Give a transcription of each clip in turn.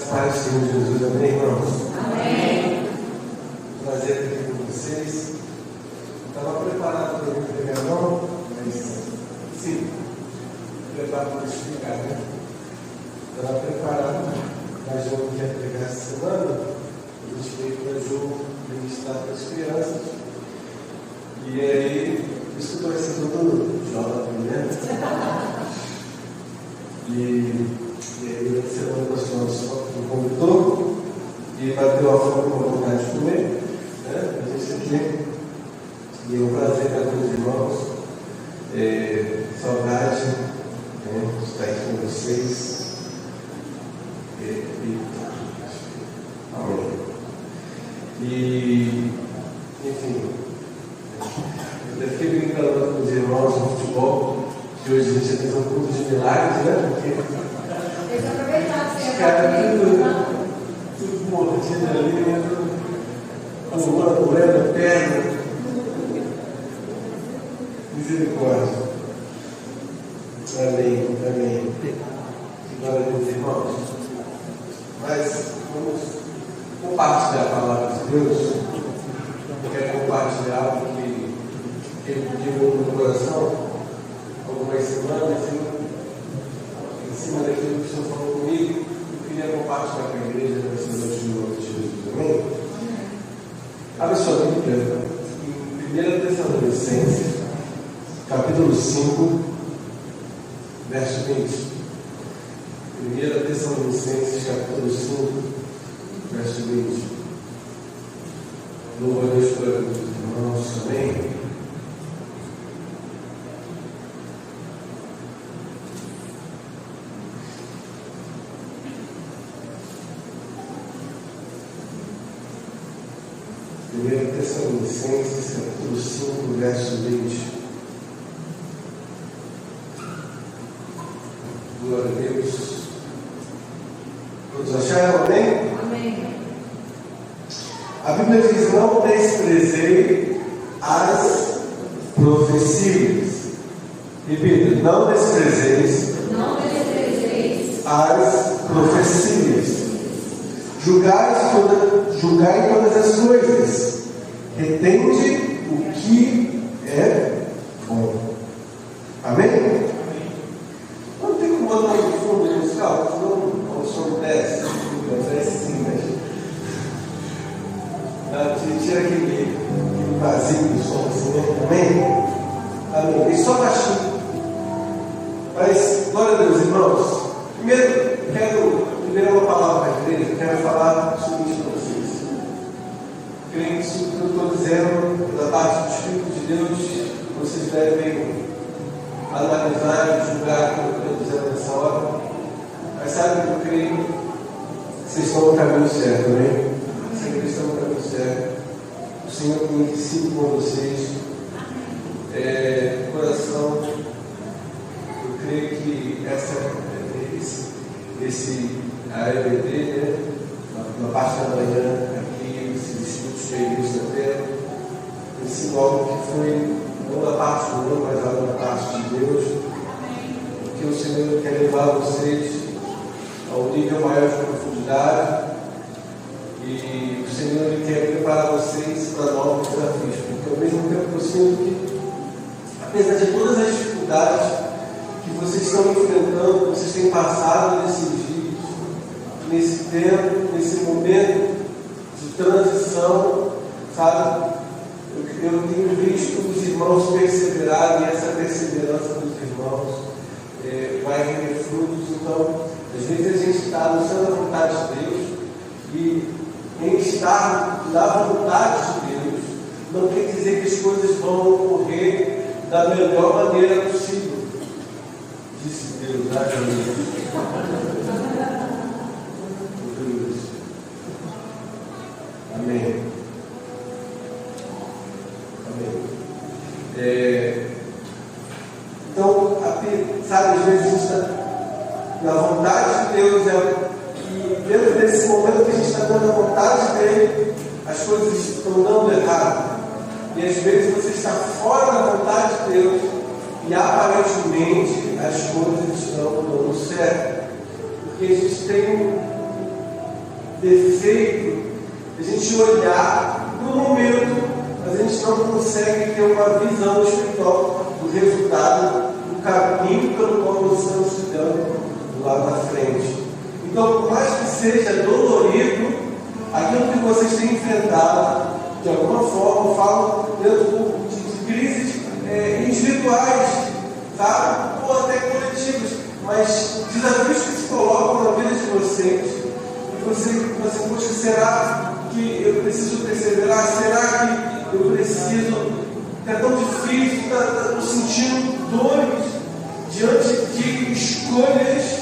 Paz do Senhor Jesus, amém, irmãos? Amém. Prazer estar aqui com vocês. Estava preparado para eu pegar a mão, mas sim, preparado para explicar, né? Estava preparado, mas eu não quero pegar essa semana. A gente veio para o jogo ministrar para as crianças. E aí, isso que vai ser todo jovem, né? E aí, a semana passada só me convidou e bateu a fome com vontade de comer, né? A gente aqui, e é um prazer estar com os irmãos, saudade, né? Estar aqui com vocês. Amém. E, enfim, eu fiquei brincando com os irmãos no futebol, que hoje a gente já fez um culto de milagres, né? Porque Eles aproveitaram que os caras tudo mordido ali, doendo a perna. Misericórdia. Amém, amém. Glória a Deus, irmãos. Mas vamos compartilhar a palavra de Deus. Eu quero compartilhar algo que ele pediu no meu coração algumas semanas em cima daquilo que o Senhor falou comigo. Eu queria compartilhar com a igreja nessa noite de novo de Jesus. Amém? Abre sua Bíblia em 1 Tessalonicenses, capítulo 5, verso 20. 1 Tessalonicenses, capítulo 5, verso 20. Louva a Deus por os irmãos também. Tessalonicenses, capítulo 5, verso 20. Glória a Deus. Todos acharam? Amém? Amém. A Bíblia diz: não desprezei as profecias. Repita: não desprezeis as profecias. Julgai todas as coisas. Retende o que é bom. Amém? Não tem como botar no fundo musical, senão o som desce. Desce sim, mas tira aquele vazio do som assim, né? Amém? Amém. E só baixinho. Mas, glória a Deus, irmãos. Primeiro uma palavra para a igreja, quero falar o seguinte para vocês. Creio que isso que eu estou dizendo, da parte do Espírito de Deus, vocês devem analisar e julgar aquilo que eu estou dizendo nessa hora. Mas sabe que eu creio que vocês estão no caminho certo, né? Sempre estão no caminho certo. O Senhor tem sido com vocês. Coração, eu creio que a EBD, né? Na parte da manhã, aqui, esses estudos que a igreja está tendo, esse algo que foi não da parte do mundo, mas algo da parte de Deus, porque o Senhor quer levar vocês a um nível maior de profundidade, e o Senhor ele quer preparar vocês para novos desafios, porque ao mesmo tempo eu sinto que, apesar de todas as dificuldades que vocês estão enfrentando, que vocês têm passado nesses dias, nesse tempo, nesse momento de transição, sabe? Eu tenho visto os irmãos perseverarem, e essa perseverança dos irmãos vai render frutos. Então, às vezes a gente está no centro da vontade de Deus, e em estar na vontade de Deus não quer dizer que as coisas vão ocorrer da melhor maneira possível. Disse Deus, amém. Amém. Amém. Então, sabe, às vezes a gente está na vontade de Deus, e dentro desse momento que a gente está dando a vontade dele, as coisas estão dando errado. E às vezes você está fora da vontade de Deus e aparentemente as coisas estão dando certo. Porque a gente tem defeito a gente olhar no momento, mas a gente não consegue ter uma visão espiritual do resultado, do caminho pelo qual nós estamos estudando lá na frente. Então, por mais que seja dolorido, aquilo que vocês têm enfrentado, de alguma forma, eu falo dentro de crises individuais, sabe? Ou até coletivas, mas desafios que se colocam na vida de vocês, e você poxa, será que eu preciso perseverar? Será que eu preciso? É tão difícil, estou sentindo dores diante de escolhas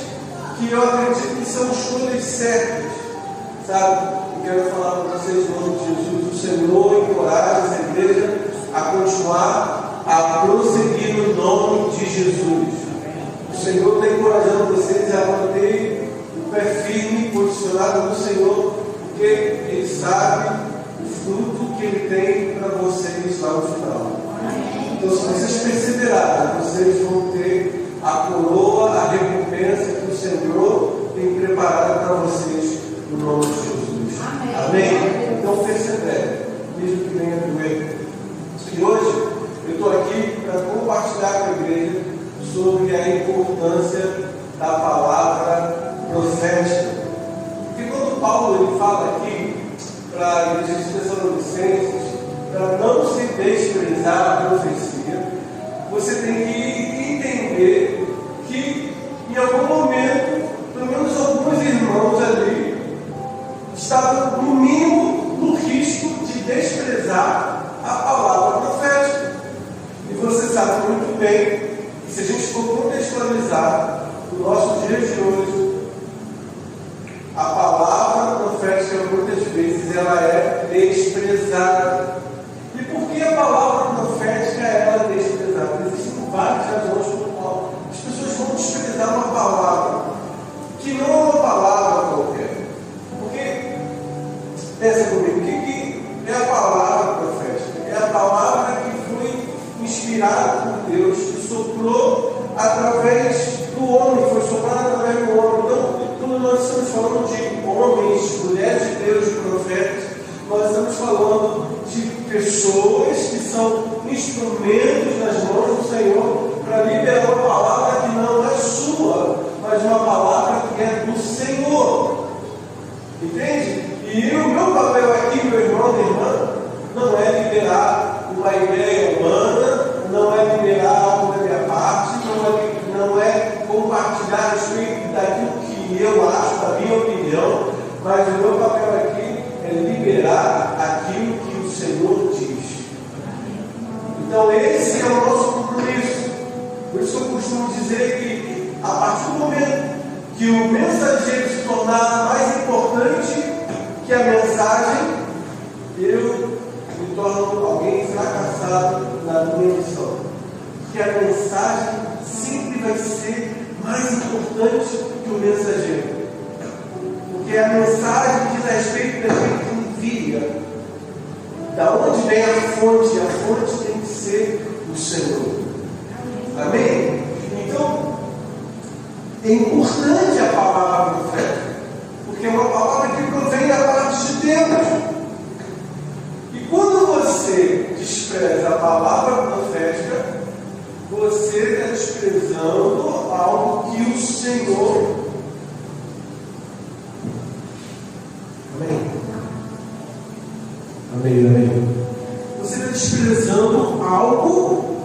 que eu acredito que são escolhas certas, sabe? Eu quero falar para vocês, em nome de Jesus, o Senhor encoraja essa igreja a continuar, a prosseguir no nome de Jesus. O Senhor está encorajando vocês a manter o pé firme, posicionado no Senhor, porque Ele sabe o fruto que Ele tem para vocês lá no final. Então, se vocês perseverarem, vocês vão ter a coroa, a recompensa que o Senhor tem preparado para vocês no nome de Jesus. Amém? Então, persevere, mesmo que venha doer. E hoje, eu estou aqui para compartilhar com a igreja sobre a importância da palavra profética. Porque quando Paulo ele fala aqui para a igreja de Tessalonicenses, para não se desprezar a profecia, você tem que entender que em algum momento, pelo menos alguns irmãos ali, estavam no mínimo no risco de desprezar a palavra profética. E você sabe muito bem que se a gente for contextualizar o nosso dia de hoje, a palavra profética muitas vezes ela é desprezada. E por que a palavra profética ela é desprezada? Existem várias razões por qual as pessoas vão desprezar uma palavra que não é uma palavra qualquer. Porque, pensa comigo, o que é a palavra profética? É a palavra que foi inspirada por Deus, que soprou através do homem, foi soprada através do homem. Então, quando nós estamos falando de homens, mulheres de Deus, de profetas, nós estamos falando de pessoas que são instrumentos nas mãos do Senhor para liberar uma palavra que não é sua, mas uma palavra que é do Senhor. Entende? E o meu papel aqui, meu irmão e irmã, não é liberar uma ideia humana, não é liberar algo da minha parte, não é compartilhar a respeito daquilo que eu acho, da minha opinião, mas o meu papel aqui é liberar aquilo que o Senhor diz. Então esse é o nosso compromisso. Por isso eu costumo dizer que a partir do momento que o mensageiro se tornar mais importante que a mensagem, eu me torno alguém fracassado na minha missão. Que a mensagem sempre vai ser mais importante que o mensageiro. Porque a mensagem diz a respeito daquele que envia. Da onde vem a fonte tem que ser o Senhor. Amém? Então, é importante a palavra profética, porque é uma palavra que provém da parte de Deus. E quando você despreza a palavra profética, você está desprezando algo que o Senhor. Amém? Amém, amém. Você está desprezando algo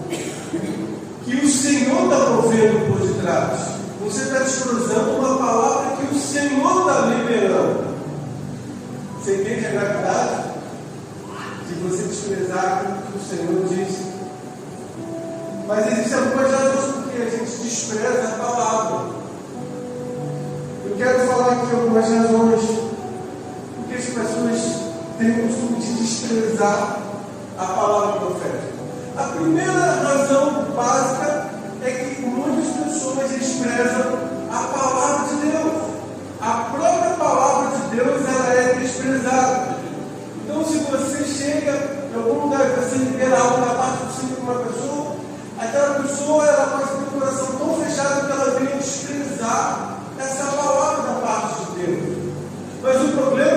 que o Senhor está provendo por detrás. Você está desprezando uma palavra que o Senhor está liberando. Você entende a gravidade de você desprezar aquilo que o Senhor disse? Mas existem algumas razões porque a gente despreza a palavra. Eu quero falar aqui algumas razões porque as pessoas têm o costume de desprezar a palavra profética. A primeira razão básica é que muitas pessoas desprezam a palavra de Deus. A própria palavra de Deus ela é desprezada. Então, se você chega em algum lugar e você libera algo da parte do Senhor para uma pessoa, aquela pessoa ela pode ter o coração tão fechado que ela vem desprezar essa palavra da parte de Deus. Mas o problema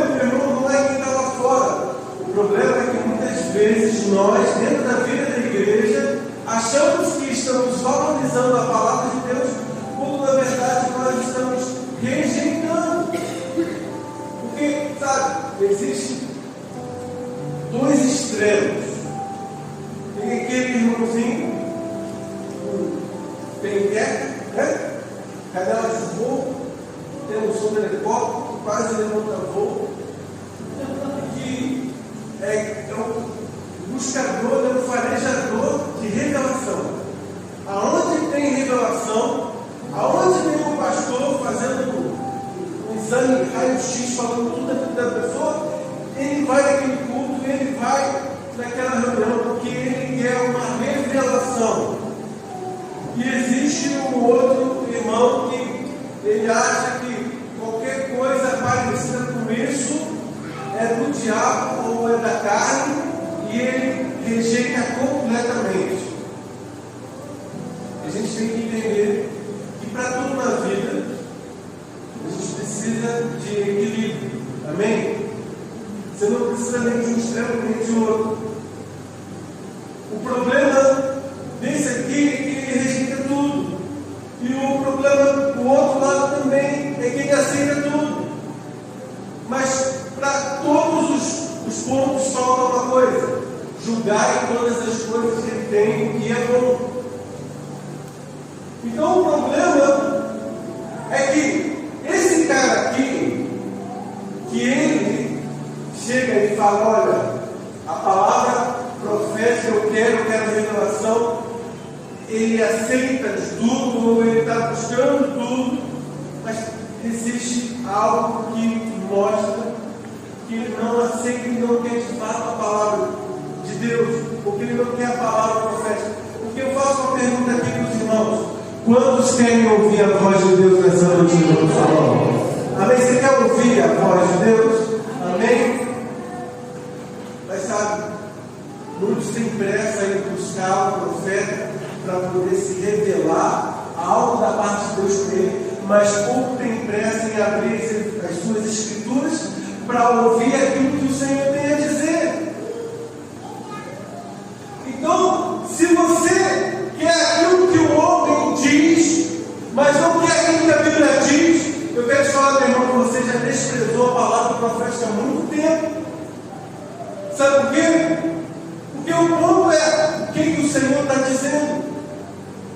vezes nós, dentro da vida da igreja, achamos que estamos valorizando a palavra de Deus, quando na verdade nós estamos rejeitando. Porque, sabe, existem dois extremos. Tem aquele irmãozinho, penteca, né? Canela de voo, tem um som de helicóptero, quase levanta voo, que é um buscador, é um farejador de revelação. Aonde tem revelação, aonde tem um pastor fazendo um exame raio-x, falando tudo da vida da pessoa, ele vai naquele culto, ele vai naquela reunião, porque ele quer uma revelação. E existe um outro irmão que ele acha que qualquer coisa parecida com isso é do diabo ou é da carne, e ele rejeita completamente. A gente tem que entender que para tudo na vida a gente precisa de equilíbrio. Amém? Você não precisa nem de um extremo nem de outro. O problema desse aqui é que ele rejeita tudo. E o problema do outro lado também é que ele aceita tudo. Mas para todos os pontos falta uma coisa: julgar em todas as coisas que ele tem, que é bom. Então o problema é que esse cara aqui, que ele chega e fala, olha, a palavra profética eu quero revelação, ele aceita tudo, ou ele está buscando tudo, mas existe algo que mostra que ele não aceita e não quer de fato a palavra de Deus, porque ele não quer a palavra profética. Porque eu faço uma pergunta aqui para os irmãos: quantos querem ouvir a voz de Deus nessa noite, irmãos? Amém? Você quer ouvir a voz de Deus? Amém? Mas sabe, muitos têm pressa em buscar o profeta para poder se revelar algo da parte de Deus para ele, mas pouco tem pressa em abrir as suas escrituras para ouvir aquilo que o Senhor tem a dizer. Então, se você quer aquilo que o homem diz, mas não quer aquilo que a Bíblia diz, eu quero te falar, meu irmão, que você já desprezou a palavra profética há muito tempo. Sabe por quê? Porque o ponto é o que o Senhor está dizendo.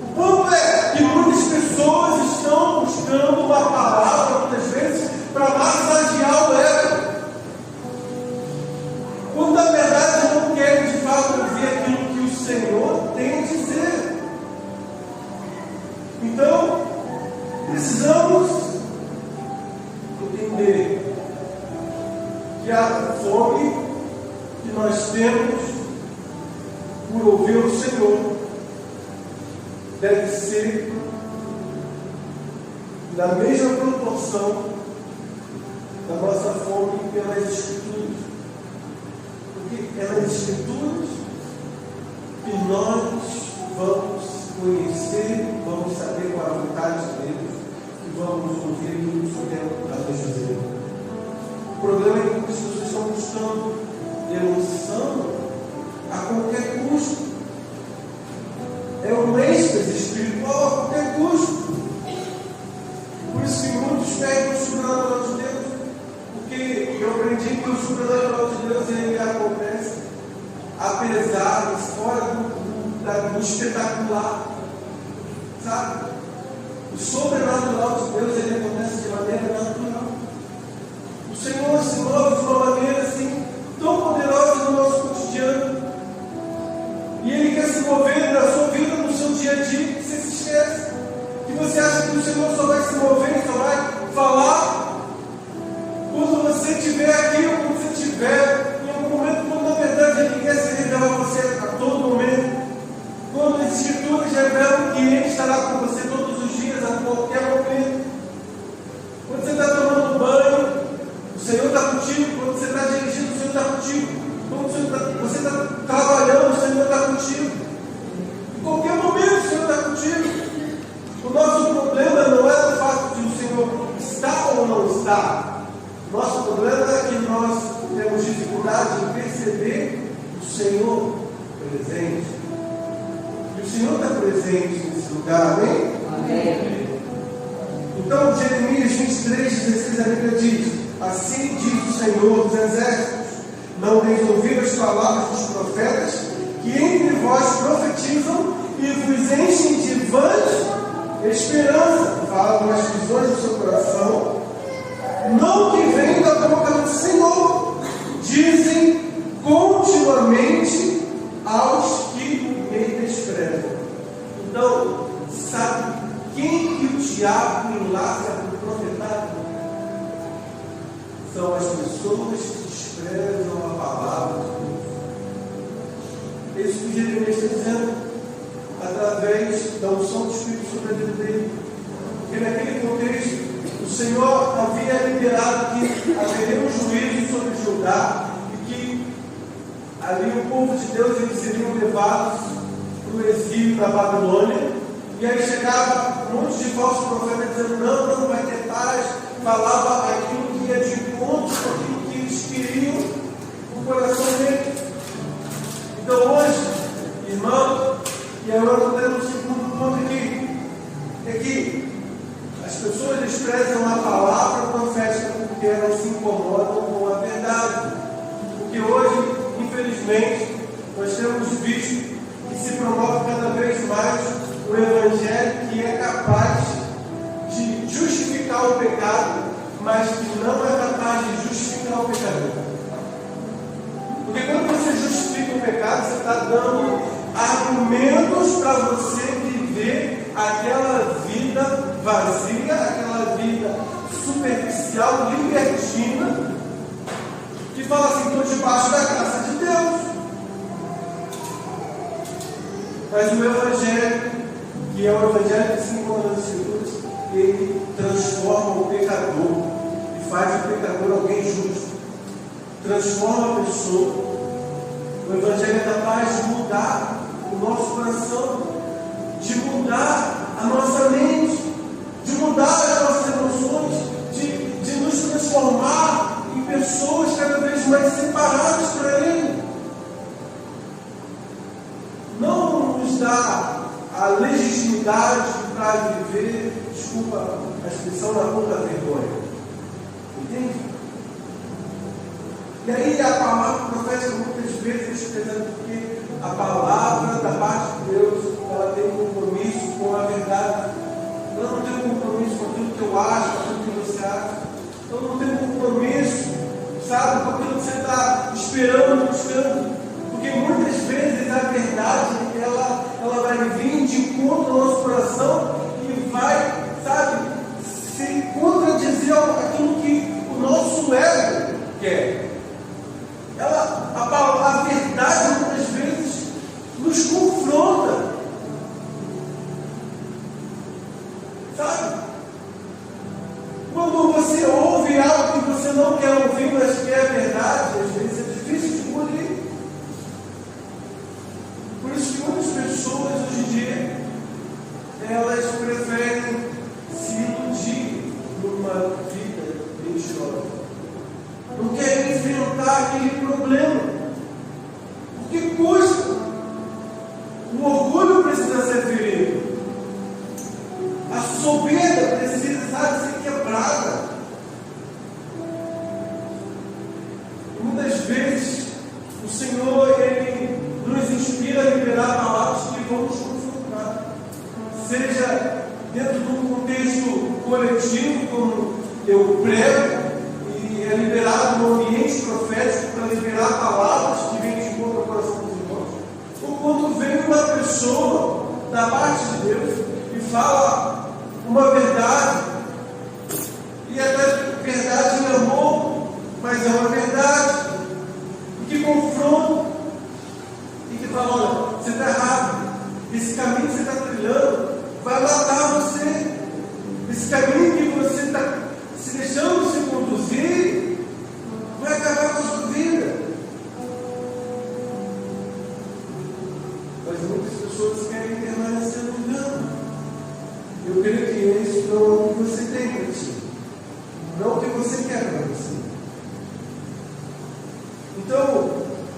O ponto é que muitas pessoas estão buscando uma palavra, muitas vezes, para massagear o ego, quando na verdade não querem de fato ouvir aquilo que o Senhor tem a dizer. Então, precisamos entender que a fome que nós temos por ouvir o Senhor deve ser na mesma proporção da nossa fome pelas Escrituras. Porque é nas Escrituras que nós vamos conhecer, vamos saber qual é a vontade de Deus e vamos ouvir aquilo que o Senhor tem a nos dizer. O problema é que as pessoas estão buscando emoção a qualquer custo. É um êxtase espiritual a qualquer custo. Por isso que muitos pegam o sobrenatural de Deus, porque eu aprendi que o sobrenatural de Deus ele acontece apesar, fora do espetacular, sabe? O sobrenatural de Deus ele acontece de maneira natural. O Senhor se move de uma maneira assim tão poderosa no nosso cotidiano, e Ele quer se mover na sua vida, no seu dia a dia, que você se esquece, que você acha que o Senhor só vai se mover, só vai falar quando você estiver aqui ou quando você estiver em algum momento, quando na verdade Ele quer se revelar a você a todo momento, quando as Escrituras revelam que Ele estará com você todos os dias, a qualquer momento. Quando você está tomando banho, o Senhor está contigo. Quando você está dirigindo, o Senhor está contigo. Quando você está trabalhando, o Senhor está contigo. Em qualquer momento, o Senhor está contigo. O nosso problema não é o fato Senhor presente. E o Senhor está presente nesse lugar, amém? Amém. Então, Jeremias 23:16, a Bíblia diz: assim diz o Senhor dos Exércitos, não teis ouvido as palavras dos profetas, que entre vós profetizam e vos enchem de vãs esperança, fala nas visões do seu coração, não que vem da boca do Senhor, dizem continuamente aos que me desprezam. Então, sabe quem que o diabo enlaça com o profetado? São as pessoas que desprezam a palavra de Deus. É isso que Jeremias está dizendo, através da unção do Espírito sobre a vida dele. Porque naquele contexto, o Senhor havia liberado que haveria um juízo sobre Judá e que ali o povo de Deus eles seriam levados para o exílio da Babilônia. E aí chegava um monte de falsos profetas dizendo: não vai ter paz. Falava aquilo que ia de encontro com aquilo que eles queriam no coração deles. Então hoje, irmão, e agora eu tenho um segundo ponto aqui, é que as pessoas desprezam a palavra profética porque elas se incomodam com a verdade. Porque hoje, infelizmente, nós temos visto que se promove cada vez mais o Evangelho que é capaz de justificar o pecado, mas que não é capaz de justificar o pecador. Porque quando você justifica o pecado, você está dando argumentos para você viver aquela vida vazia, aquela vida superficial, libertina, que fala assim: estou debaixo da graça de Deus. Mas o Evangelho, que é o Evangelho que se encontra nas Escrituras, ele transforma o pecador e faz o pecador alguém justo, transforma a pessoa. O Evangelho é capaz de mudar o nosso coração, de mudar a nossa mente, de mudar as nossas emoções, de nos transformar em pessoas cada vez mais separadas para Ele. Não nos dá a legitimidade para viver, desculpa a expressão, na ponta da vergonha. Entende? E aí a palavra profética muitas vezes desprezando, porque a palavra da parte de Deus, ela tem um compromisso com a verdade. Ela não tem um compromisso com aquilo que eu acho, com aquilo que você acha. Ela não tem um compromisso, sabe, com aquilo que você está esperando, buscando. Porque muitas vezes a verdade, ela vai vir de encontro ao nosso coração e vai, sabe, se contradizer aquilo que o nosso ego quer. A verdade muitas vezes nos confronta, sabe? Quando você ouve algo que você não quer ouvir, mas que é verdade, às vezes é difícil de engolir. Por isso que muitas pessoas hoje em dia, elas preferem se iludir numa vida mentirosa. Não querem enfrentar aquele problema. Porque custa. O orgulho precisa ser ferido. A soberba precisa, ser quebrada. E muitas vezes o Senhor, Ele nos inspira a liberar palavras que vão nos confrontar. Seja dentro de um contexto coletivo, como eu prego, é liberado no ambiente profético para liberar palavras que vêm de encontro ao coração dos irmãos. Ou quando vem uma pessoa da parte de Deus e fala uma verdade, e é verdade em amor, mas é uma verdade, e que confronta, e que fala: olha, você está errado, esse caminho que você está trilhando vai matar você, esse caminho que você está se deixando se conduzir vai acabar com a sua vida. Mas muitas pessoas querem permanecer no engano. Eu creio que esse não é o que você tem para ti, não é o que você quer para você. Então,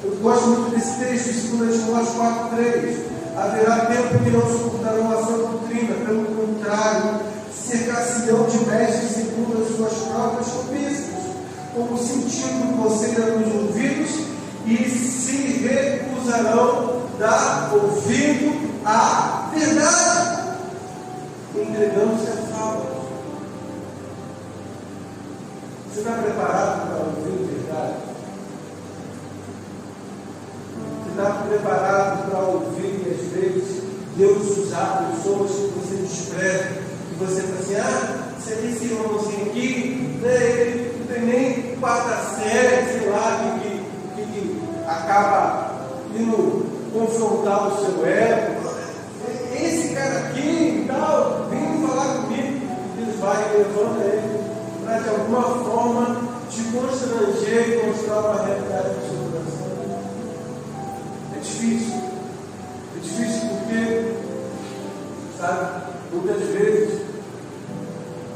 Eu gosto muito desse texto, 2 Timóteo 4:3. Haverá tempo que não suportarão a sã doutrina, pelo contrário, cercar-se-ão de mestres segundo as suas próprias cobiças, como sentindo coceira nos ouvidos, e se recusarão dar ouvido à verdade, entregando-se a falas. Você está preparado para ouvir a verdade? Você está preparado para ouvir, às vezes, Deus usar pessoas que você despreza, que você fala assim, você tem esse irmãozinho aqui, né, ele não tem nem quarta série, sei lá, que acaba indo confrontar o seu ego. Esse cara aqui e tal, vem falar comigo. Eles vai levando ele para de alguma forma te constranger e mostrar uma realidade do seu coração. É difícil. É difícil porque, sabe, muitas vezes,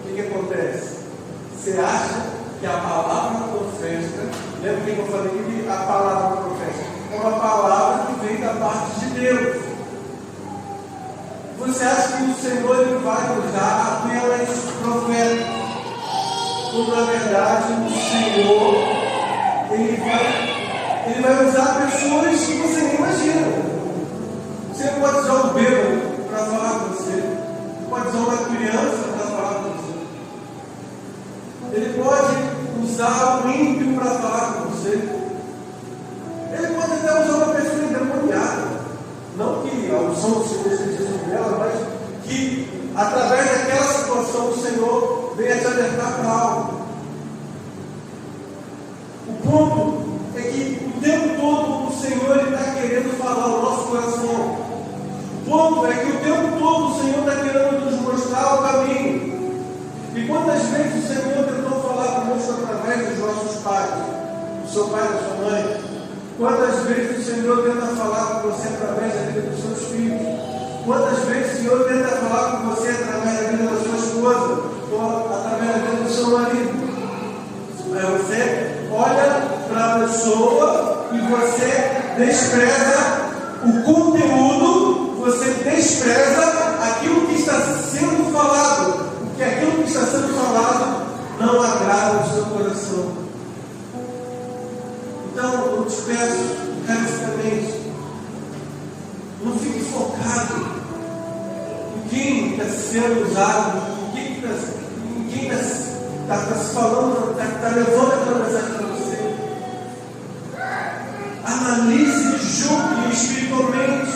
o que acontece? Você acha que a palavra profética, lembra que eu falei que a palavra profética é uma palavra que vem da parte de Deus. Você acha que o Senhor ele vai usar apenas profetas, quando na verdade o Senhor ele vai usar pessoas que você nem imagina. Você pode usar um bêbado para falar com você, pode usar uma criança para falar com você, ele pode usar um ímpio para falar com você, ele pode até usar uma pessoa endemoniada. Não que a unção do Senhor esteja sobre ela, mas que através daquela situação o Senhor venha te alertar para algo. O ponto é que o tempo todo o Senhor está querendo falar ao nosso coração. O ponto é que o tempo todo o Senhor está querendo nos mostrar o caminho. E quantas vezes o Senhor tentou falar conosco através dos nossos pais, do seu pai, da sua mãe? Quantas vezes o Senhor tenta falar com você através da vida dos seus filhos? Quantas vezes o Senhor tenta falar com você através da vida da sua esposa? Ou através da vida do seu marido? Você olha para a pessoa e você despreza o conteúdo, você despreza aquilo que está sendo falado, porque aquilo que está sendo falado não agrada o seu coração. Então, eu te peço, encarecidamente, não fique focado em quem está sendo usado, em quem está se falando, está levando aquela mensagem para você. Analise e julgue espiritualmente.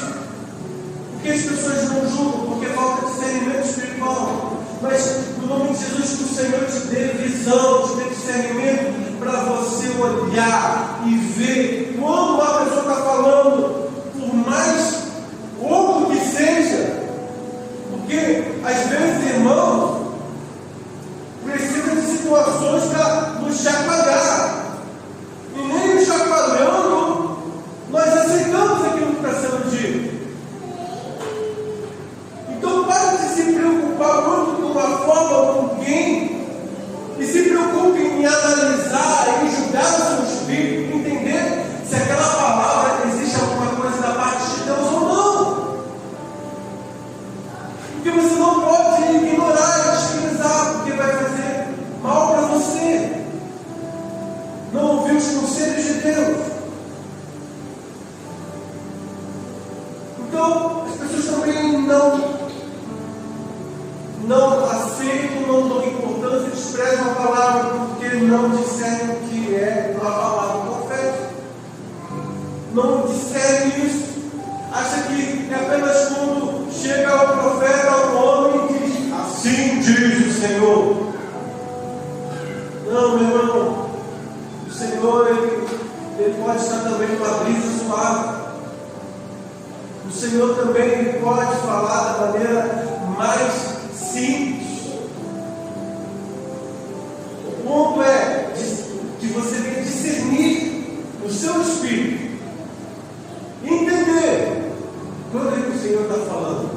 Porque as pessoas não julgam? Porque falta discernimento espiritual. Mas, no nome de Jesus, que o Senhor te dê visão, te dê discernimento para você olhar e ver quando uma pessoa está falando, por mais outro que seja, porque às vezes, irmãos, precisa de situações para nos chacoalhar, e nem nos chacoalhando, nós aceitamos aquilo que está sendo dito. Então, para de se preocupar muito com uma forma ou com quem, e se preocupe em analisar, em julgar o seu espírito, entender se aquela palavra existe alguma coisa da parte de Deus ou não. Porque você não pode ignorar e desprezar, porque vai fazer mal para você. Não ouvir os conselhos de Deus. Então, as pessoas também não aceitam, não dão importância, desprezam a palavra porque não discernem o que é a palavra profética. Não discernem isso. Acha que é apenas quando chega o profeta ao homem e diz: assim diz o Senhor. Não, meu irmão. O Senhor, ele pode estar também numa brisa suave. O Senhor também pode falar da maneira mais simples. O ponto é que você tem que discernir o seu espírito, entender quando é que o Senhor está falando,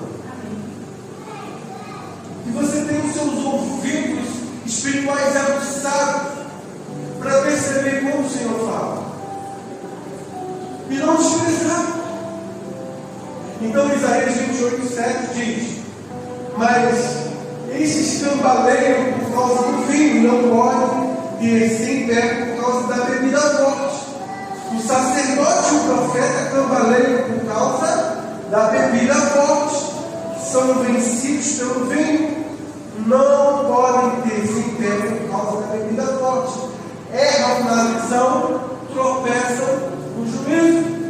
que você tem os seus ouvidos espirituais aguçados para perceber como o Senhor fala. não desprezar. Então Isaías 28:7 diz: mas esses cambaleiam por causa do vinho e não podem ter-se em pé por causa da bebida forte. O sacerdote e o profeta cambaleiam por causa da bebida forte. São vencidos pelo vinho, não podem ter-se em pé por causa da bebida forte. Erram na visão, tropeçam no juízo.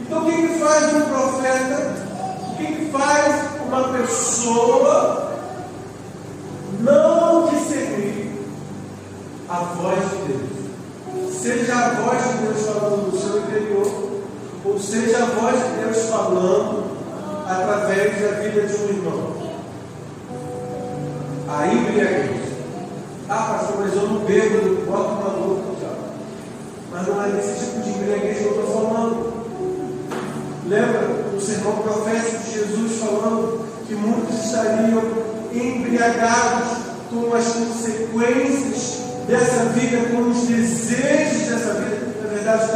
Então o que faz um profeta? O que faz uma pessoa não discernir a voz de Deus? Seja a voz de Deus falando no seu interior, ou seja a voz de Deus falando através da vida de um irmão. A embriaguez. Pastor, mas eu não bebo, eu boto uma boca no diabo. Mas não é desse tipo de embriaguez que eu estou falando. Lembra do sermão profético de Jesus falando que muitos estariam embriagados com as consequências dessa vida, com os desejos dessa vida, na verdade,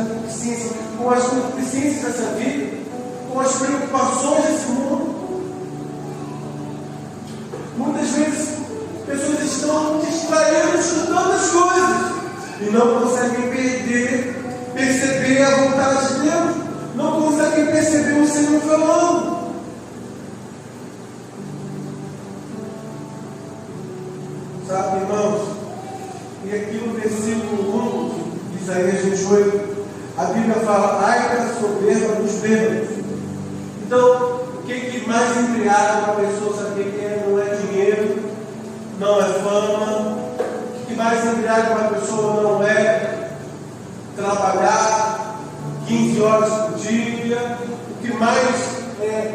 com as concupiscências dessa vida, com as preocupações desse mundo. Muitas vezes, pessoas estão distraídas com tantas coisas e não conseguem perceber a vontade de Deus, não conseguem perceber o Senhor falando. Sabe, irmãos? E aqui no versículo 1 de Isaías 28, a Bíblia fala: ai da soberba dos bêbados. Então, o que mais embriaga uma pessoa? Sabe o que é? Não é dinheiro, não é fama. O que mais embriaga uma pessoa não é trabalhar 15 horas por dia. O que mais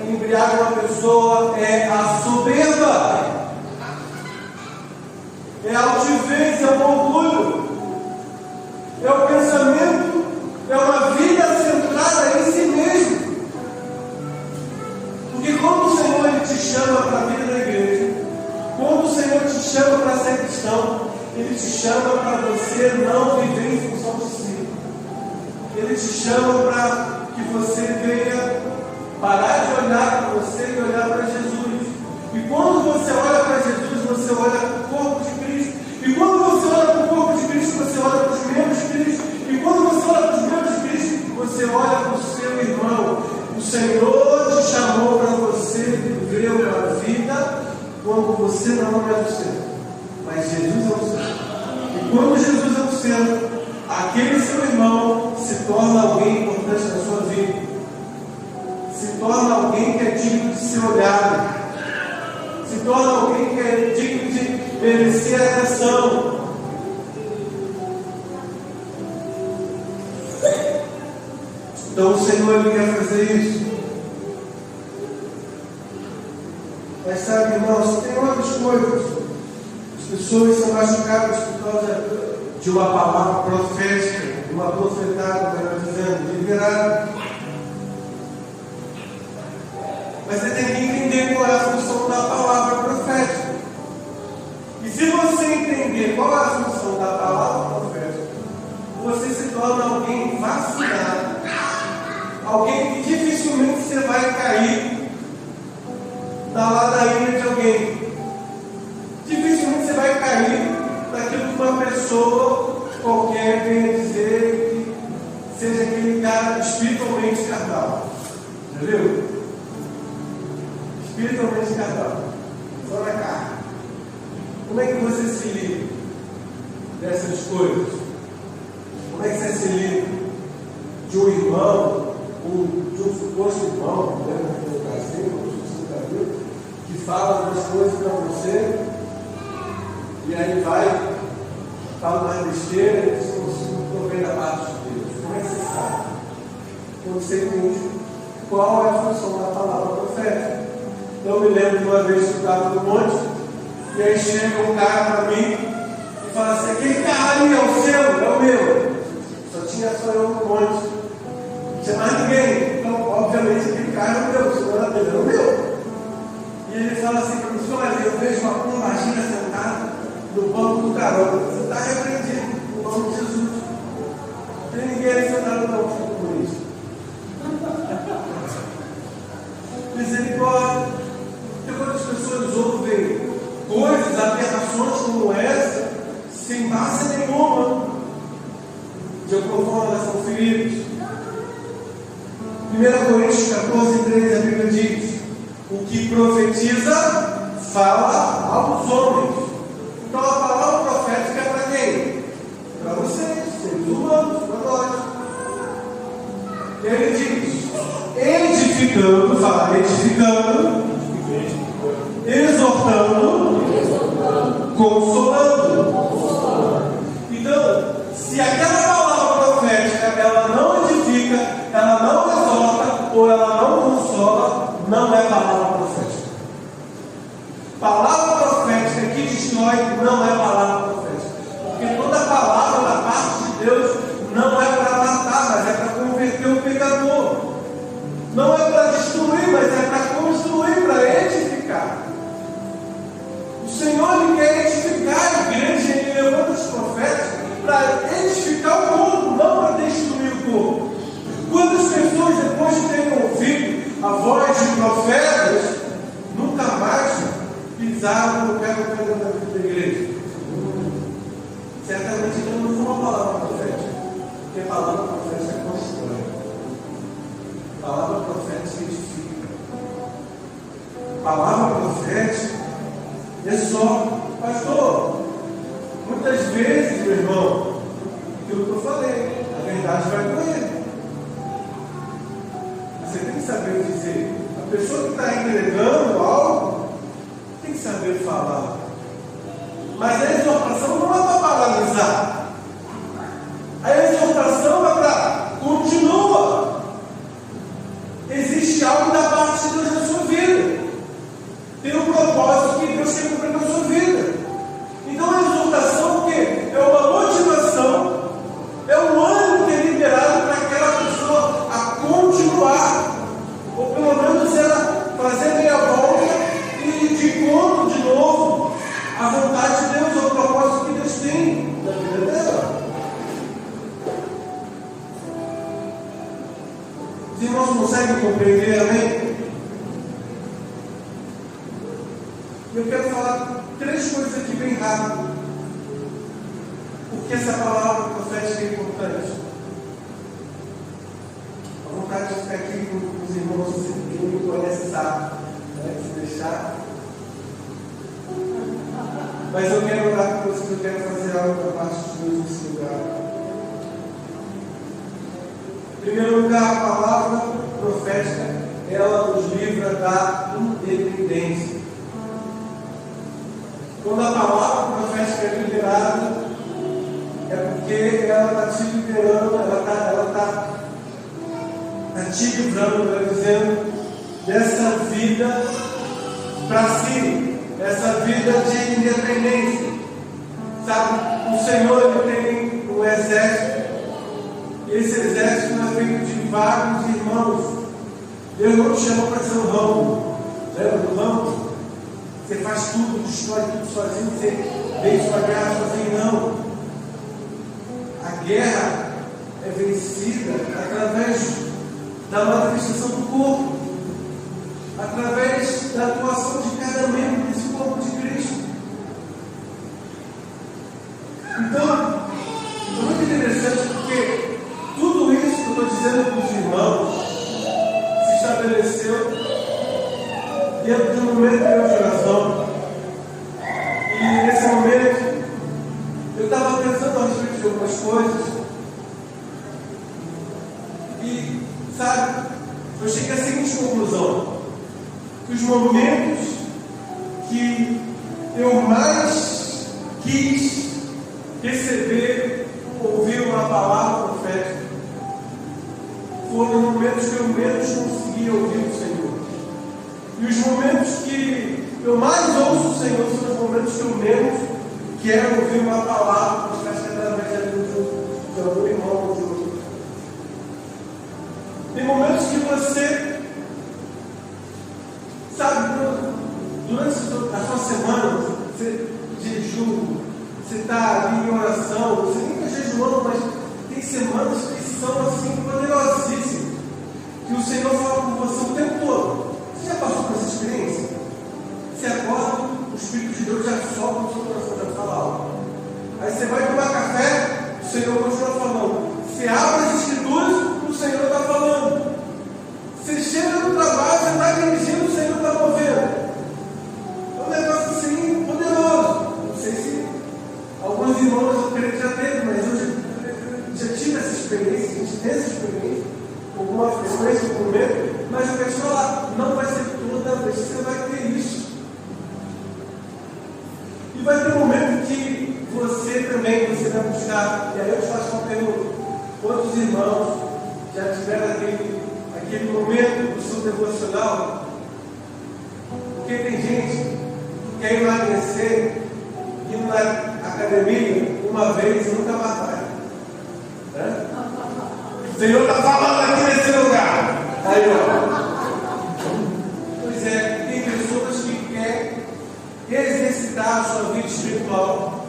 embriaga uma pessoa é a soberba. É a altivez, é o orgulho, é o pensamento, é uma vida centrada em si mesmo. Porque quando o Senhor Ele te chama para a vida da igreja, quando o Senhor te chama para ser cristão, Ele te chama para você não viver em função de si. Ele te chama para que você venha parar de olhar para você e olhar para Jesus. E quando você olha para Jesus, você olha para o corpo de Cristo. E quando você olha para o corpo de Cristo, você olha para os membros de Cristo. E quando você olha para os membros de Cristo, você olha para o seu irmão. O Senhor te chamou para você viver uma vida quando você não é o centro, mas Jesus é o centro. E quando Jesus é o centro, aquele seu irmão se torna alguém importante na sua vida, se torna alguém que é digno de ser olhado, se torna alguém que é digno de merecer atenção. Então o Senhor Ele quer fazer isso. Mas sabe, irmãos, tem outras coisas. As pessoas são machucadas por causa de uma palavra profética, de uma profetada, melhor dizendo, de virada. Mas você tem que entender qual é a função da palavra profética. E se você entender qual é a função da palavra profética, você se torna alguém vacinado, alguém que dificilmente você vai cair na ladainha de alguém. Dificilmente você vai cair naquilo que uma pessoa qualquer venha dizer que seja aquele cara espiritualmente carnal. Entendeu? Espiritualmente carnal. Só na carne. Como é que você se livra dessas coisas? Como é que você se livra de um irmão ou de um suposto irmão, que fala das coisas para você e aí vai, fala mais besteira e diz: não estou vendo a parte de Deus. Como é que você sabe? Quando você entende qual é a função da palavra profética. Eu me lembro de uma vez que eu estava no monte, e aí chega um cara para mim e fala assim: aquele carro ali é o seu, é o meu. Só tinha só eu no monte, não tinha mais ninguém. Então, obviamente, aquele carro é o meu, o senhor era dele, é o meu. E ele fala assim para mim: olha, eu vejo uma pombagira sentada no banco do carona. Você está repreendido no nome de Jesus. Não tem ninguém ali sentado no banco comunista. misericórdia. Porque quando as pessoas ouvem coisas, aberrações como essa, sem base nenhuma, de alguma forma elas são feridas. 1 Coríntios 14:13, a Bíblia diz: o que profetiza, fala aos homens. Então a palavra profética é para quem? Para vocês, seres humanos, para nós. E ele diz: edificando, fala, edificando, exortando, consolando. Então, se aquela palavra profética ela não edifica, ela não exorta ou ela não consola, não é palavra profética. Palavra profética que destrói não é palavra profética. Porque toda palavra da parte de Deus não é para matar, mas é para converter o pecador. Não é para destruir, mas é para construir, para edificar. O Senhor ele quer edificar a igreja, ele levanta os profetas para edificar o povo, não para destruir o povo. Quantas pessoas, depois de terem ouvido a voz de profetas, nunca mais pisaram no pé da igreja? Certamente não foi uma palavra profética, porque a palavra profética constrói. A palavra profética edifica. A palavra profética é só, pastor, muitas vezes, meu irmão, aquilo que eu falei, a verdade vai doer. Você tem que saber dizer. A pessoa que está entregando algo tem que saber falar. Mas a exortação não é para paralisar. A exortação é para continua. Existe algo da parte de Deus na sua vida. Tem um propósito que Deus quer cumprir na sua vida. Então a exortação o quê? É uma motivação, é um ânimo que é liberado para aquela pessoa a continuar, ou pelo menos ela fazer meia volta e de encontro de novo à vontade de Deus, ao propósito que Deus tem na vida dela. Os irmãos conseguem compreender, amém? Eu quero falar 3 coisas aqui bem rápido. Porque essa palavra profética é importante. A vontade de ficar aqui com os irmãos, quem me conhece sabe, né? Se deixar. Mas eu quero orar por vocês, eu quero fazer algo da parte de Deus nesse lugar. Em primeiro lugar, a palavra profética, ela nos livra da independência. Quando a palavra profética é liberada, é porque ela está te liberando, ela está te livrando, ela está dizendo, dessa vida para si, essa vida de independência. Sabe, o Senhor ele tem um exército, e esse exército não é feito de vários irmãos. Deus não te chamou para ser um ramo. Lembra do ramo? Você faz tudo, destrói tudo sozinho, você vence a guerra sozinho, não. A guerra é vencida através da manifestação do corpo, através da atuação de cada membro desse corpo de Cristo. Então, é muito interessante porque tudo isso que eu estou dizendo para os irmãos se estabeleceu dentro de um momento de oração. E nesse momento eu estava pensando a respeito de algumas coisas. E, sabe, eu cheguei à seguinte conclusão: que os momentos que eu mais quis receber, ouvir uma palavra profética, foram os momentos que eu menos conseguia ouvir o Senhor. E os momentos que eu mais ouço o Senhor são os momentos que eu menos quero ouvir uma palavra profética através de algum irmão ou de outro. Tem momentos que você, sabe, durante a sua semana, você jejum, você está ali em oração, você nem está jejuando, mas tem semanas que são assim poderosíssimas, que o Senhor fala com você o tempo todo. Você Espírito de Deus já solta no seu coração, já fala algo. Aí você vai tomar café, o Senhor continua falando. Você abre as Escrituras, o Senhor está falando. Você chega no trabalho, você está dirigindo, o Senhor está movendo. É um negócio assim poderoso. Não sei se alguns irmãos eu creio que já teve, mas eu já tive essa experiência, a gente tem essa experiência, com alguma frequência, com medo, mas eu quero te falar, não vai ser toda vez que você vai ter isso. E vai ter um momento que você também, você vai buscar, e aí eu te faço uma pergunta: quantos irmãos já tiveram aquele momento do seu devocional? Porque tem gente que quer emagrecer, indo na academia uma vez e nunca mais vai. Né? O Senhor está falando aqui nesse lugar. Aí, ó. Pois é, tem pessoas que querem exercitar a sua vida espiritual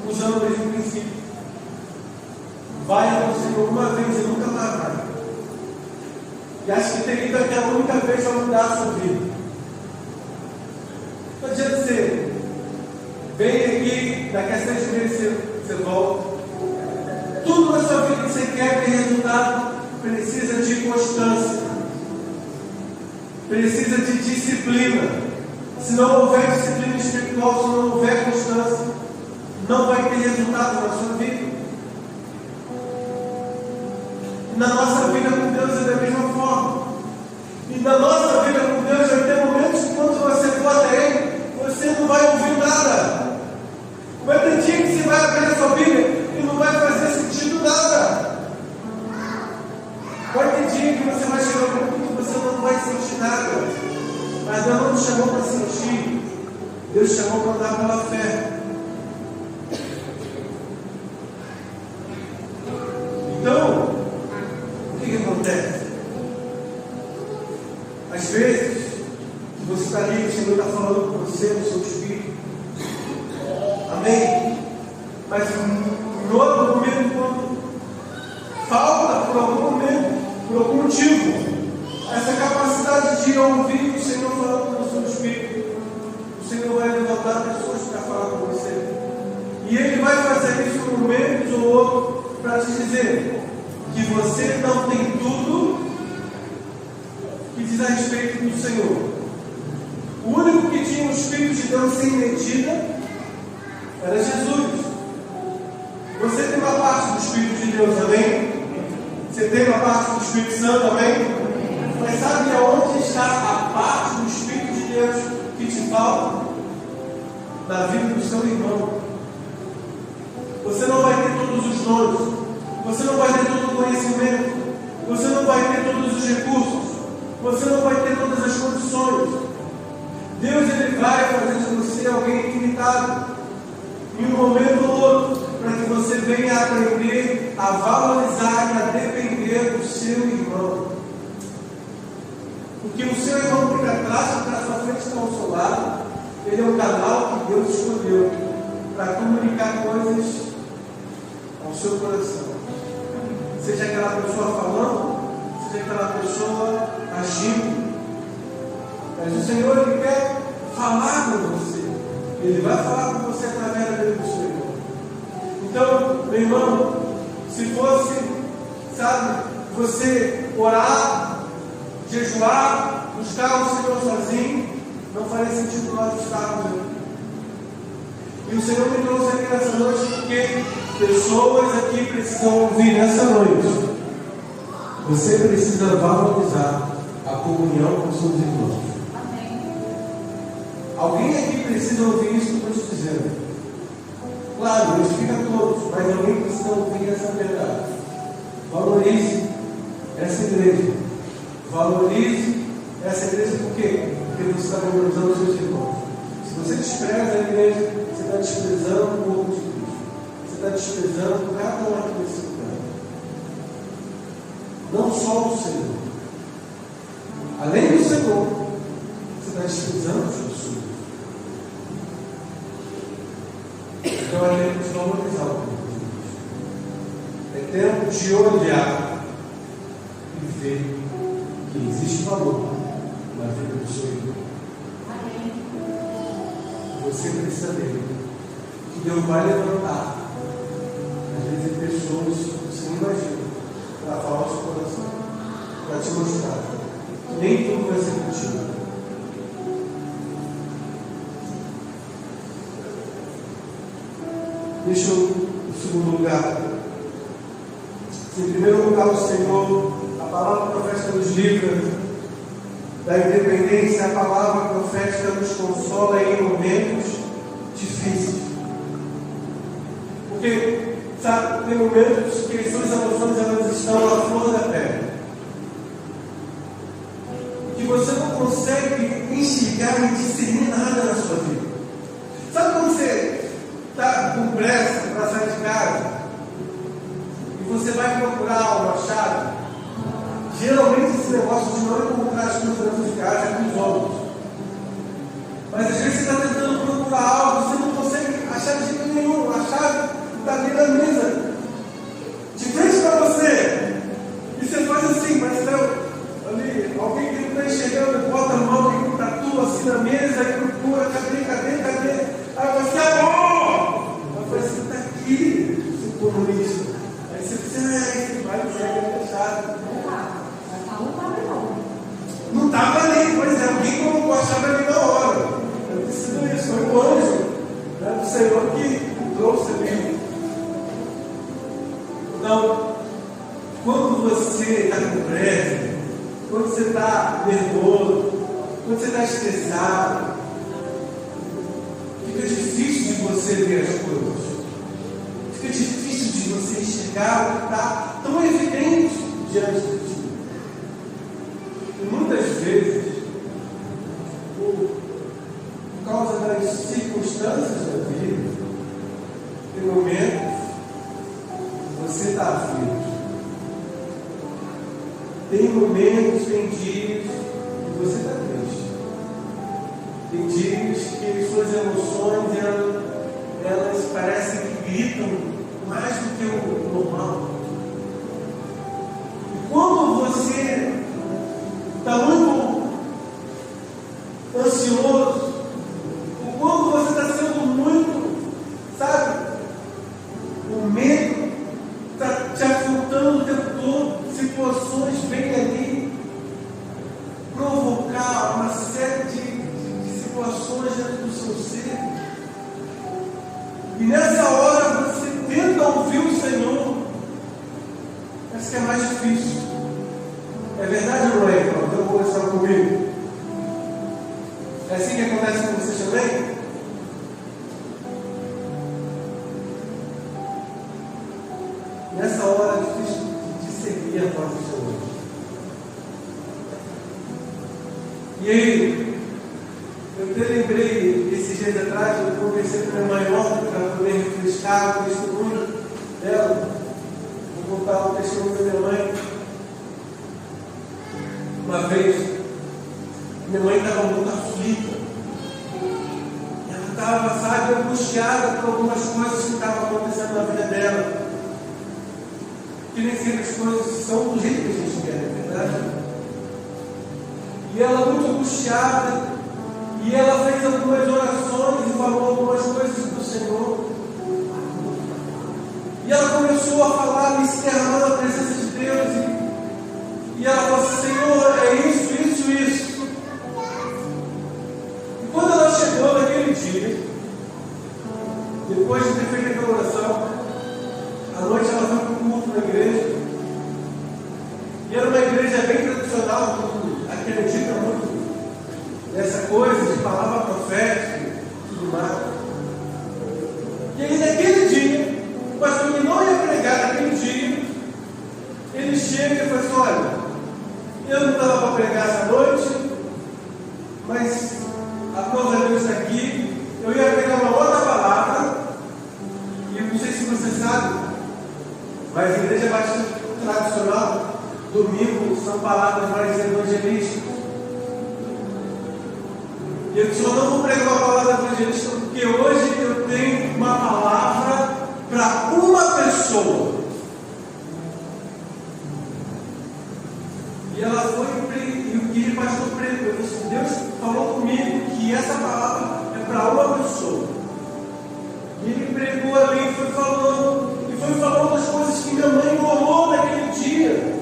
usando o mesmo princípio. Vai ao Senhor uma vez e nunca mais vai. E acho que tem ido aquela única vez para mudar a sua vida. Não adianta você vem aqui, daqui a 6 meses você volta. Tudo na sua vida que você quer ter resultado precisa de constância, precisa de disciplina. Se não houver disciplina espiritual, se não houver constância, não vai ter resultado na sua vida. E na nossa vida com Deus é da mesma forma. E na nossa vida com Deus vai ter momentos que quando você for até Ele, você não vai ouvir nada. Vai ter dia que você vai abrir a sua Bíblia e não vai fazer sentido nada. Vai ter dia que você vai chegar no ponto que você não vai sentir nada. Mas Deus não te chamou para sentir, Deus te chamou para andar pela fé. Então, o que acontece? Às vezes, você está ali, o Senhor está falando com você, no seu espírito. Amém? Mas no outro momento, quando falta por algum momento, por algum motivo, essa capacidade de ouvir o Senhor falando no seu espírito, o Senhor vai levantar pessoas para falar com você. E Ele vai fazer isso um momento ou outro para te dizer que você não tem tudo que diz a respeito do Senhor. O único que tinha o Espírito de Deus sem medida era Jesus. Você tem uma parte do Espírito de Deus, amém? Você tem uma parte do Espírito Santo, amém? Mas sabe aonde está a parte do Espírito de Deus que te falta? Na vida do seu irmão. Você não vai ter todos os dons, você não vai ter todo o conhecimento, você não vai ter todos os recursos, você não vai ter todas as condições. Deus ele vai fazer de você alguém ilimitado em um momento ou outro, para que você venha a aprender a valorizar e a depender do seu irmão. Porque o seu irmão fica atrás, para sua frente, está ao seu lado. Ele é um canal que Deus escolheu para comunicar coisas ao seu coração. Seja aquela pessoa falando, seja aquela pessoa agindo. Mas o Senhor ele quer falar com você. Ele vai falar com você através da vida do seu irmão. Então, meu irmão, se fosse, sabe, você orar, jejuar, buscar o Senhor sozinho, não faria sentido nós estarmos aqui. E o Senhor me trouxe aqui nessa noite porque pessoas aqui precisam ouvir nessa noite. Você precisa valorizar a comunhão com seus irmãos. Alguém aqui precisa ouvir isso que eu estou te dizendo. Claro, edifica todos, mas alguém precisa ouvir essa verdade. Valorize essa igreja. Valorize essa igreja por quê? Porque você está valorizando os seus irmãos. Se você despreza a igreja, você está desprezando o corpo de Cristo. Você está desprezando cada um aqui nesse lugar. Não só o Senhor. Além do Senhor, você está desprezando as pessoas. Então é tempo de valorizar o corpo de Cristo. É tempo de olhar e ver que existe valor na vida do seu irmão. você precisa dele. Que Deus vai levantar, às vezes, pessoas que você não imagina, para falar o seu coração, para te mostrar que nem tudo vai ser contigo. Deixa eu, em segundo lugar. Em primeiro lugar, o Senhor, a palavra profética nos livra da independência, a palavra profética nos consola em momentos difíceis. Porque, sabe, tem momentos que as suas emoções elas estão à flor da pele. Que você não consegue enxergar e discernir nada na sua vida. Sabe quando você está com pressa para sair de casa e você vai procurar uma chave? Geralmente esse negócio de não encontrar as coisas dentro de casa é com os olhos. Mas às vezes você está tentando procurar algo, você não consegue achar de jeito nenhum. A chave está ali na mesa, de frente para você. E você faz assim, parece que ali, alguém que não está enxergando, bota a mão e tatua assim na mesa e procura, cadê? Aí você, amor! Aí você está aqui, seu comunista. Aí você precisa, vai pegar a chave. Não estava ali, pois é, alguém colocou a chave ali na hora. Eu preciso disso, foi um anjo, né, do Senhor que trouxe ali. Então, quando você está com pressa, quando você está nervoso, quando você está estressado, fica difícil de você ver as coisas. Fica difícil de você enxergar o que está tão evidente diante de ti. E muitas vezes, por causa das circunstâncias da vida, tem momentos que você está aflito. Tem momentos, tem dias que você está triste. Tem dias que as suas emoções elas parecem que gritam mais do que o normal. E quando você está muito ansioso, ou quando você está sendo muito, sabe, o medo está te afrontando o tempo todo, situações vêm ali provocar uma série de situações dentro do seu ser. E nessa hora você tenta ouvir o Senhor, mas que é mais difícil. É verdade ou não é, irmão? Então conversar comigo. É assim que acontece com vocês também? Nessa hora é difícil de discernir a voz do Senhor. E aí, eu até lembrei, esses dias atrás, eu conversei com a minha mãe ontem para poder refrescar o testemunho dela. Vou contar o testemunho da minha mãe. Uma vez, minha mãe estava muito aflita. Ela estava, sabe, angustiada por algumas coisas que estavam acontecendo na vida dela. Que nem sempre as coisas são do jeito que a gente quer, não é verdade? E ela muito angustiada, e ela fez algumas orações e falou algumas coisas para o Senhor. E ela começou a falar, me se derramar na presença de Deus. E ela falou assim: Senhor, é isso. E quando ela chegou naquele dia, depois de ter feito aquela oração, à noite ela foi para um culto na igreja. E era uma igreja bem tradicional, que acredita muito nessa coisa de palavra profética e tudo mais. E aí naquele dia, o pastor que não ia pregar naquele dia, ele chega e fala assim: olha, eu não estava para pregar essa noite, mas a prova de Deus está aqui. Eu ia pregar uma outra palavra, e eu não sei se você sabe, mas a igreja batista tradicional, domingo, são palavras mais evangelísticas. E eu disse: eu não vou pregar uma palavra evangelística, porque hoje eu tenho uma palavra para uma pessoa. E ela foi, e o que o pastor pregou, Deus falou comigo que essa palavra é para para uma pessoa. E ele pregou ali, foi falando das coisas que minha mãe rolou naquele dia.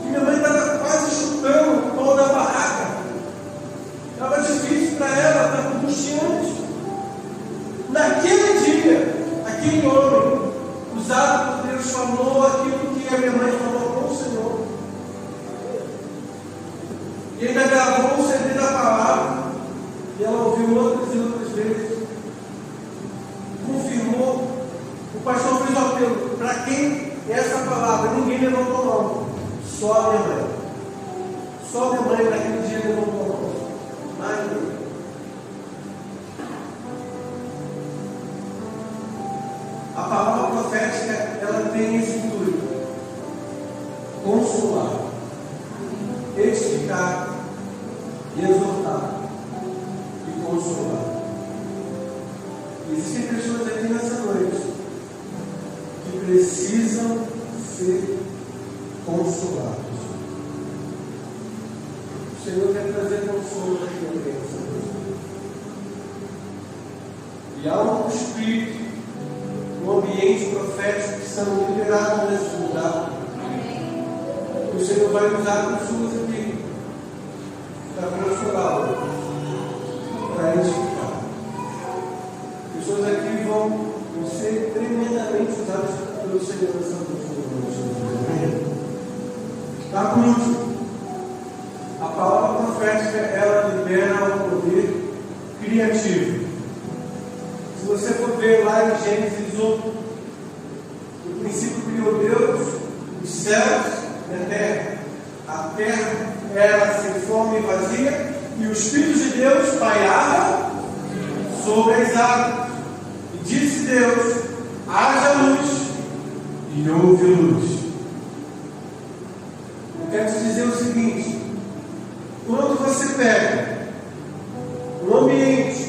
Que minha mãe estava quase chutando o pau da barraca. Estava difícil para ela, estava angustiante. Naquele dia, aquele homem, usado por Deus, falou aquilo que a minha mãe falou com o Senhor. E ainda gravou o CD da palavra. E ela ouviu outras e outras vezes. Confirmou. O pastor fez o apelo. Para quem é essa palavra? Ninguém levantou a mão. Só a minha mãe. Só a minha mãe naquele dia levantou a mão. Mais ninguém. A palavra profética, ela tem esse intuito: consolar, edificar e exortar e consolar. Existem pessoas aqui nessa noite que precisam ser consolados. O Senhor quer trazer consolo aqui na nessa noite. E há um espírito no ambiente profético que são liberados nesse lugar. O Senhor vai usar pessoas aqui para consolar, para edificar. Pessoas aqui vão ser tremendamente usadas pelo Senhor nessa noite. Tá, por último, a palavra profética, ela libera o poder criativo. Se você for ver lá em Gênesis 1, no princípio criou Deus os céus e a terra. A terra era sem forma e vazia, e o Espírito de Deus pairava sobre as águas. E disse Deus: haja luz, e houve luz. Eu quero te dizer o seguinte: quando você pega um ambiente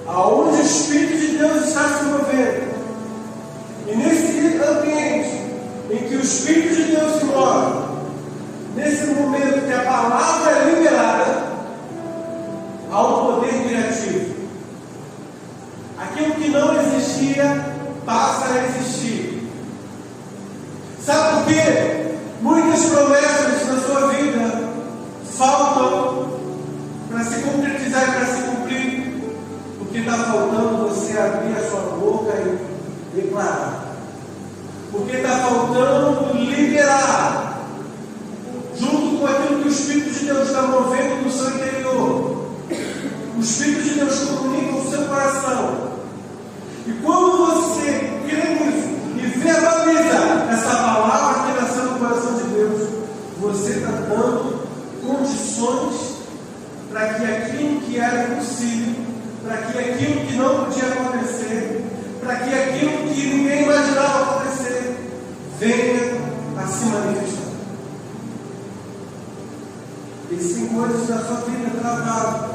aonde o Espírito de Deus está se movendo, e nesse ambiente em que o Espírito de Deus se move, nesse momento que a palavra é liberada, há um poder criativo. Aquilo que não existia passa a existir. Sabe por quê? Muitas promessas na sua vida faltam para se concretizar e para se cumprir, porque está faltando você abrir a sua boca e declarar. Porque está faltando liberar, junto com aquilo que o Espírito de Deus está movendo no seu interior. O Espírito de Deus comunica o seu coração. E quando você crê nisso e verbaliza essa palavra que nasceu no coração de Deus, você está dando condições para que aquilo que era impossível, para que aquilo que não podia acontecer, para que aquilo que ninguém imaginava acontecer, venha a se manifestar. Existem coisas na sua vida travadas.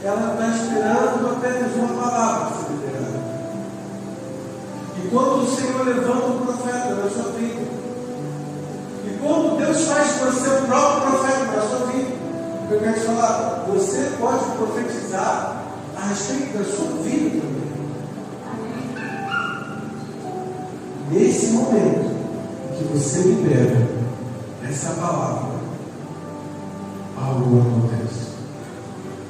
Ela está esperando apenas uma palavra para ser liberada. E quando o Senhor levanta um profeta na sua vida, e quando Deus faz você o próprio profeta na sua vida, eu quero te falar, você pode profetizar a respeito da sua vida também. Nesse momento que você libera essa palavra, algo acontece.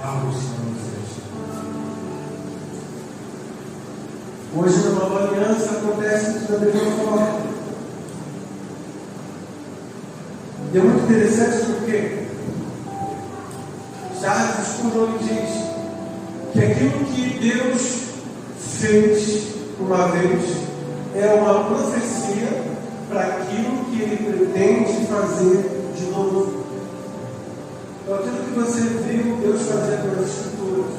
Algo se manifesta. Hoje, na nova aliança, acontece da mesma forma. E é muito interessante porque Charles Spurgeon diz que aquilo que Deus fez uma vez é uma profecia para aquilo que Ele pretende fazer de novo. Então, aquilo que você viu Deus fazer pelas Escrituras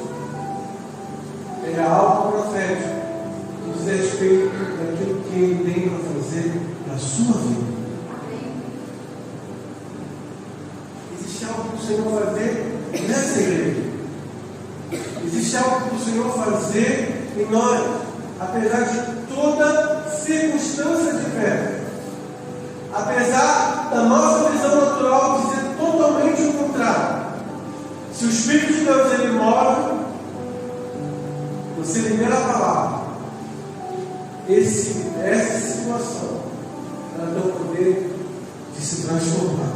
é algo profético que diz respeito daquilo que Ele tem para fazer na sua vida. Existe algo que o Senhor fazer nessa igreja. Existe algo que o Senhor fazer em nós, apesar de toda circunstância diversa. Apesar da nossa visão natural dizer totalmente o contrário. Se o Espírito de Deus ele mora, você libera a palavra. Essa situação, ela tem o poder de se transformar.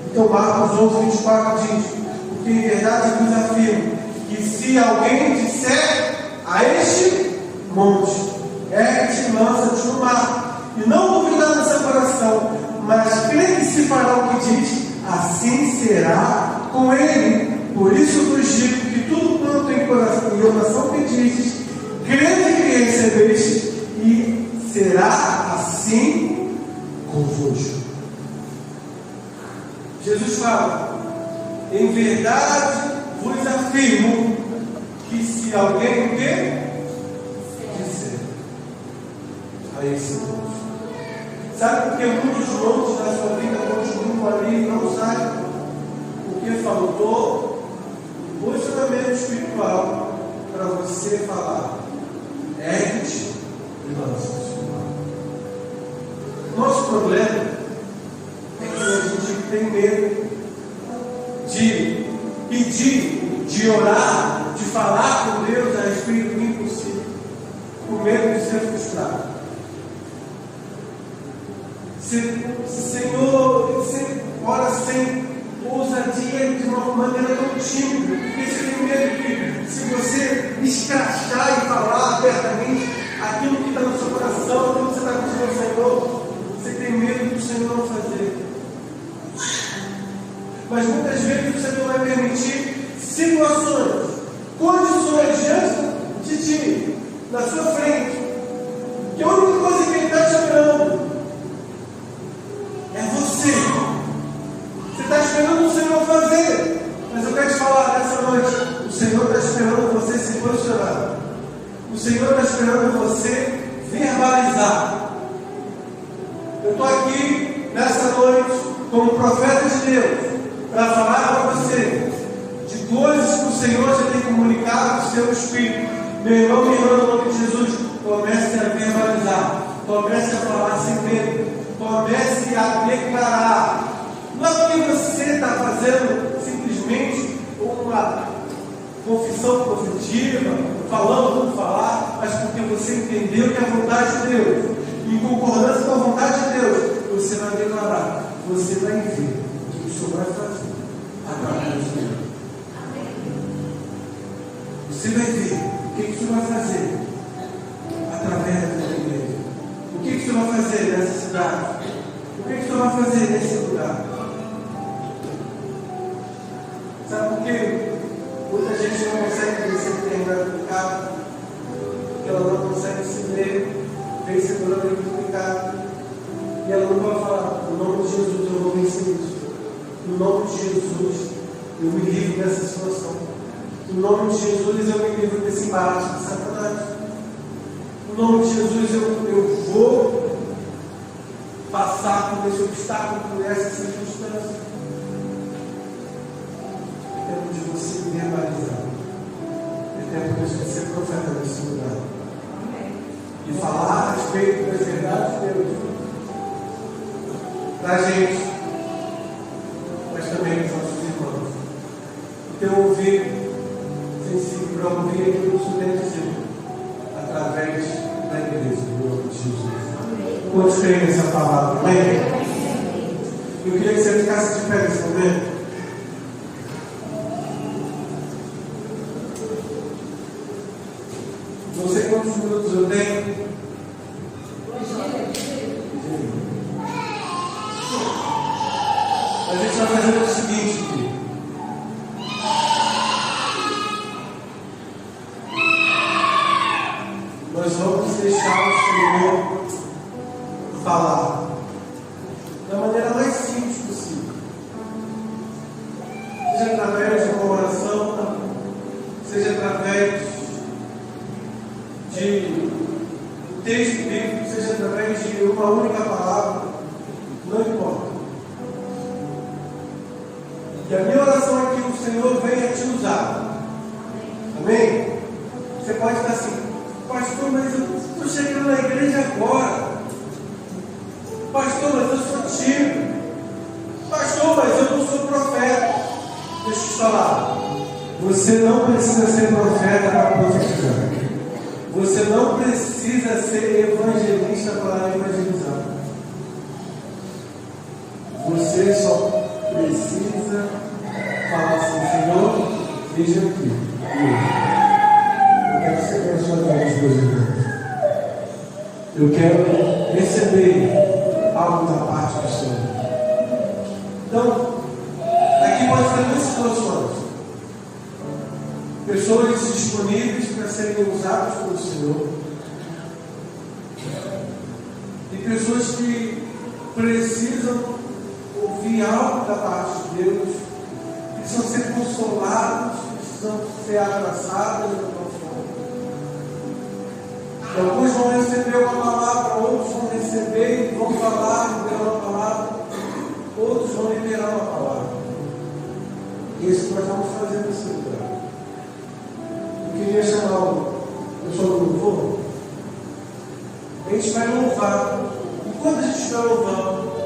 Então Marcos 11:24 diz: porque em verdade vos afirmo que se alguém disser a este monte, ergue-te e lança-te no mar, e não duvidar no seu coração, mas crê que se fará o que diz, assim será com ele. Por isso vos digo que tudo quanto em oração pedistes, crede que recebeste, e será assim convosco. Jesus fala: em verdade vos afirmo que se alguém o quê? Disser a esse monte. Sabe por que muitos montes da sua vida continuam ali e não saem? Porque faltou posicionamento espiritual para você falar: ergue-te e lança-te no mar. Nosso problema é que a gente tem medo de pedir, de orar, de falar com Deus a respeito do impossível, com medo de ser frustrado. Senhor, você ora sem ousadia, de uma maneira tão tímida, porque você tem medo que, se você escrachar e falar abertamente aquilo que está no seu coração, aquilo que você está pedindo ao Senhor, você tem medo do Senhor não fazer. Mas muitas vezes o Senhor vai permitir situações, condições diante de ti, na sua frente, que a única coisa que Ele está te esperando é você. Você está esperando o Senhor fazer, mas eu quero te falar nessa noite: o Senhor está esperando você se posicionar. O Senhor está esperando você verbalizar. Eu estou aqui nessa noite como profeta de Deus para falar para você de coisas que o Senhor já tem comunicado no seu espírito. Meu irmão, minha irmã, no nome de Jesus, comece a verbalizar, comece a falar sem medo, comece a declarar. Não é porque você está fazendo simplesmente uma confissão positiva, falando por falar, mas porque você entendeu que é a vontade de Deus, em concordância com a vontade de Deus, você vai declarar, você vai ver o que o Senhor vai fazer através de Deus. Você vai ver o que o Senhor vai fazer através da sua igreja. O que o Senhor vai fazer nessa cidade? O que o Senhor vai fazer nesse lugar? Sabe por quê? Muita gente não consegue vencer determinado pecado, porque ela não consegue se ver vencedora daquele pecado. E ela não vai falar: no nome de Jesus eu vou vencer isso. No nome de Jesus eu me livro dessa situação. No nome de Jesus eu me livro desse embate de Satanás. No nome de Jesus eu vou passar por esse obstáculo, por essa circunstância. É tempo de você verbalizar. É tempo de você ser profeta nesse lugar. E falar a respeito das verdades de Deus para a gente, mas também para os nossos irmãos. Então, ouvir sensível para ouvir aquilo que o Senhor tem a dizer através da igreja, do nome de Jesus. Quantos creem nessa palavra? Amém? Eu queria que você ficasse de pé nesse momento. Não sei quantos minutos eu tenho. A gente vai fazer o seguinte aqui. Nós vamos deixar o Senhor falar da maneira mais simples possível. Seja através de uma oração, seja através de um texto bíblico, seja através de uma única palavra, não importa. E a minha oração é que o Senhor venha te usar. Amém? Você pode estar assim: pastor, mas eu estou chegando na igreja agora. Pastor, mas eu sou tímido. Pastor, mas eu não sou profeta. Deixa eu te falar. Você não precisa ser profeta para profetizar. Você não precisa ser evangelista para evangelizar. Você só precisa falar assim: Senhor, veja aqui. Eu quero ser abençoado dos meus irmãos. Eu quero receber algo da parte do Senhor. Então, aqui pode ter duas situações. Pessoas disponíveis para serem usadas pelo Senhor. E pessoas que precisam ouvir algo da parte de Deus, precisam ser consolados, precisam ser abraçados da forma. Alguns vão receber uma palavra, outros vão receber e vão falar, liberar uma palavra, outros vão liberar uma palavra. E isso nós vamos fazer nesse lugar. Eu queria chamar o pessoal do louvor. A gente vai louvar. E quando a gente estiver louvando,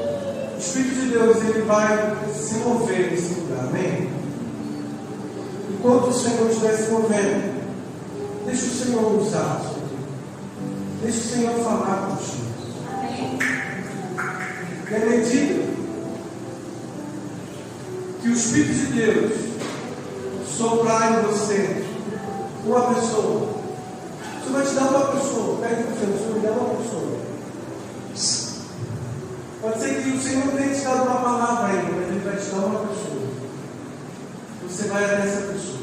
o Espírito de Deus ele vai se mover nesse lugar. Amém? Enquanto o Senhor estiver se movendo, deixa o Senhor usar isso aqui. Deixa o Senhor falar contigo. E à medida que o Espírito de Deus soprar em você uma pessoa, você vai te dar uma pessoa. Pega o Senhor me dá uma pessoa. Pode ser que o Senhor não tenha te dado uma palavra ainda, mas Ele vai te dar uma pessoa. Você vai até essa pessoa.